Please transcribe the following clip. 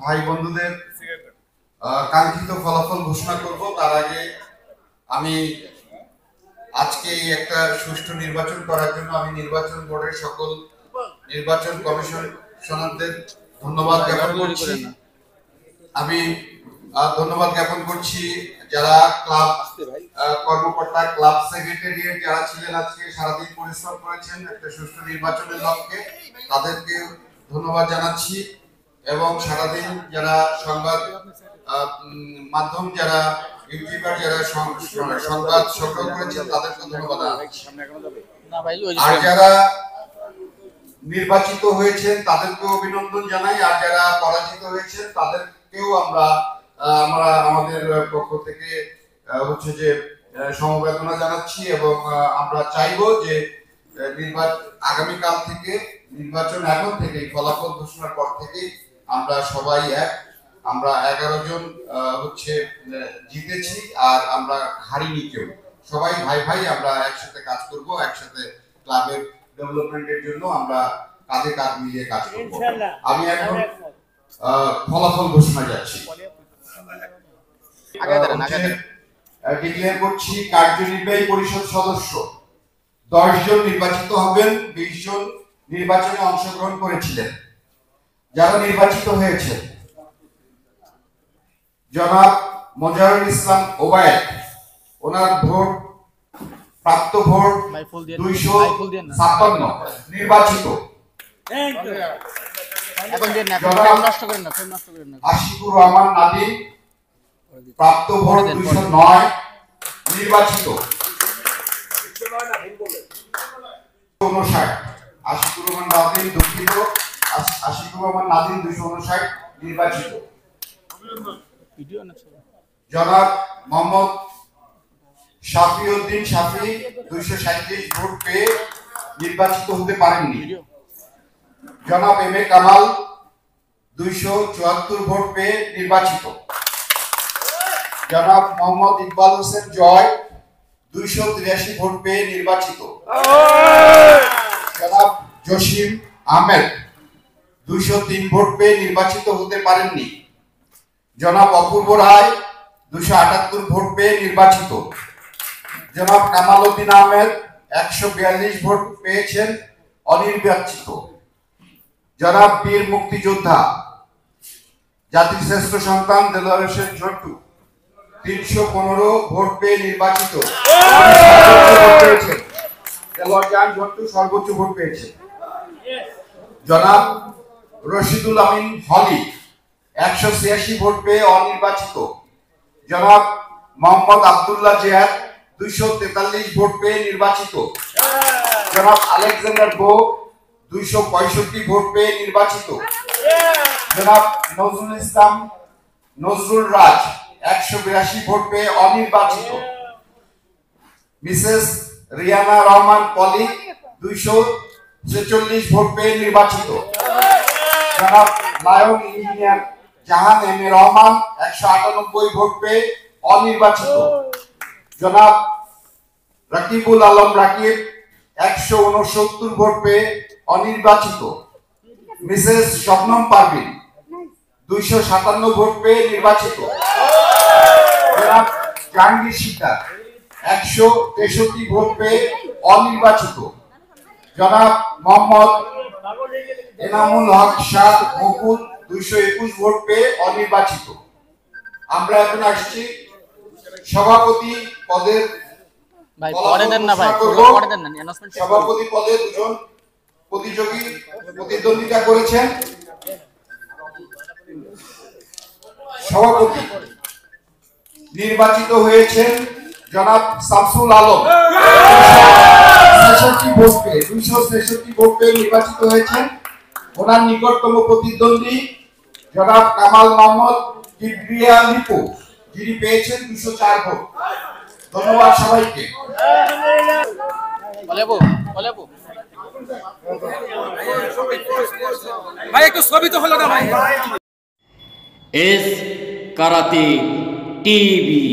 ভাই বন্ধুদের কাঙ্ক্ষিত ফলাফল ঘোষণা করব। তার আগে আমি আজকে একটা সুষ্ঠু নির্বাচন করার জন্য আমি নির্বাচন বোর্ডের সকল নির্বাচন কমিশনারদের ধন্যবাদ জ্ঞাপন করছি। আমি ধন্যবাদ জ্ঞাপন করছি যারা ক্লাব কর্মকর্তা, ক্লাব সেক্রেটারিয়েট যারা ছিলেন, আজকে সারাদিন পরিশ্রম করেছেন একটা সুষ্ঠু নির্বাচনের লক্ষ্যে, তাদেরকে ধন্যবাদ জানাচ্ছি। এবং সারাদিন যারা সংবাদ মাধ্যম, যারা ইউটিউবার, যারা সংবাদ সংগ্রহ করেছেন, তাদেরকে ধন্যবাদ জানাচ্ছি। আর যারা নির্বাচিত হয়েছেন তাদেরকেও অভিনন্দন জানাই, আর যারা পরাজিত হয়েছেন তাদেরকেও আমরা আমাদের পক্ষ থেকে হচ্ছে যে সমবেদনা জানাচ্ছি। এবং আমরা চাইবো যে আগামীকাল থেকে নির্বাচন, এখন থেকে ফলাফল ঘোষণার পর থেকে আমরা সবাই আমরা 11 জন হচ্ছে জিতেছি, আর আমরা হারিনি কেউ। সবাই ভাই ভাই, আমরা একসাথে কাজ করব, একসাথে ক্লাবের ডেভেলপমেন্টের জন্য আমরা কাঁধে কাঁধ মিলিয়ে কাজ করব। আমি এখন ফলাফল ঘোষণা যাচ্ছি। ডিক্লেয়ার করছি, কার্যনির্বাহী পরিষদ সদস্য 10 জন নির্বাচিত হবেন। 20 জন নির্বাচনে অংশগ্রহণ করেছিলেন। যারা নির্বাচিত হয়েছে: জনাব মোজাহিরুল ইসলাম ওবায়েদ, ওনার ভোট প্রাপ্ত ভোট 256 নির্বাচিত। আশিকুর রহমান নাদিম, প্রাপ্ত ভোট 209 নির্বাচিত। 259 আশিকুর রহমান নাদিম, দুঃখিত, আশিকুর রহমান নাদিম 259 নির্বাচিত। জনাব মোহাম্মদ শাফিউদ্দিন শাফি 237 ভোট পেয়ে নির্বাচিত হতে পারেননি। জনাব এম এ কামাল 274 ভোট পেয়ে নির্বাচিত। জনাব মোহাম্মদ ইকবাল হোসেন জয় 283 ভোট পেয়ে নির্বাচিত। জনাব জসিম আহমেদ 203 ভোট পেয়ে নির্বাচিত হতে পারেননি। জনাব অপূর্ব রায় 278 ভোট পেয়ে নির্বাচিত। জনাব কামাল উদ্দিন আহমেদ 142 ভোট পেয়েছেন, অনির্বাচিত। জনাব বীর মুক্তিযোদ্ধা, জাতির শ্রেষ্ঠ সন্তান দেলোয়ার হোসেন ঝন্টু 315 ভোট পেয়ে নির্বাচিত। দেলোয়ার জান ঝন্টু সর্বোচ্চ ভোট পেয়েছে। জনাব রশিদুল আমিন হলি 186 ভোট পেয়ে অনির্বাচিত। জনাব মোহাম্মদ আব্দুল্লাহ জিয়াদ 243 ভোট পেয়ে নির্বাচিত। জনাব আলেকজান্ডার বো 265 ভোট পেয়ে নির্বাচিত। জনাব নজরুল ইসলাম নজরুল রাজ 182 ভোট পেয়ে অনির্বাচিত। মিসেস রিয়ানা রহমান পলি 246 ভোট পেয়ে নির্বাচিত। জনাব lion engineer Jahan M A Rahman 198 vote পেয়ে অনির্বাচিত। জনাব রাকিবুল আলম রাকিব 169 ভোট পেয়ে অনির্বাচিত। মিসেস শবনম পারভিন 257 ভোট পেয়ে নির্বাচিত। জনাব জাহাঙ্গীর শিকদার 163 ভোট পেয়ে অনির্বাচিত। জনাব মোহাম্মদ এনামুল হক শাহ মুকুল 221 ভোট পেয়ে অনির্বাচিত। আমরা এখন আসছি সভাপতি পদের। সভাপতি পদে 2 জন প্রতিযোগী প্রতিদ্বন্দ্বিতা করেছেন। সভাপতি নির্বাচিত হয়েছেন জনাব শামসুল আলম 266 ভোট পেয়ে নির্বাচিত হয়েছেন। ওনার নিকটতম প্রতিদ্বন্দ্বী জনাব কামাল মোহাম্মদ কিবরিয়া লিপু, যিনি পেয়েছেন 204 ভোট। ধন্যবাদ সবাইকে। ভাই একটু ছবি তো হলো না ভাই। S karate TV.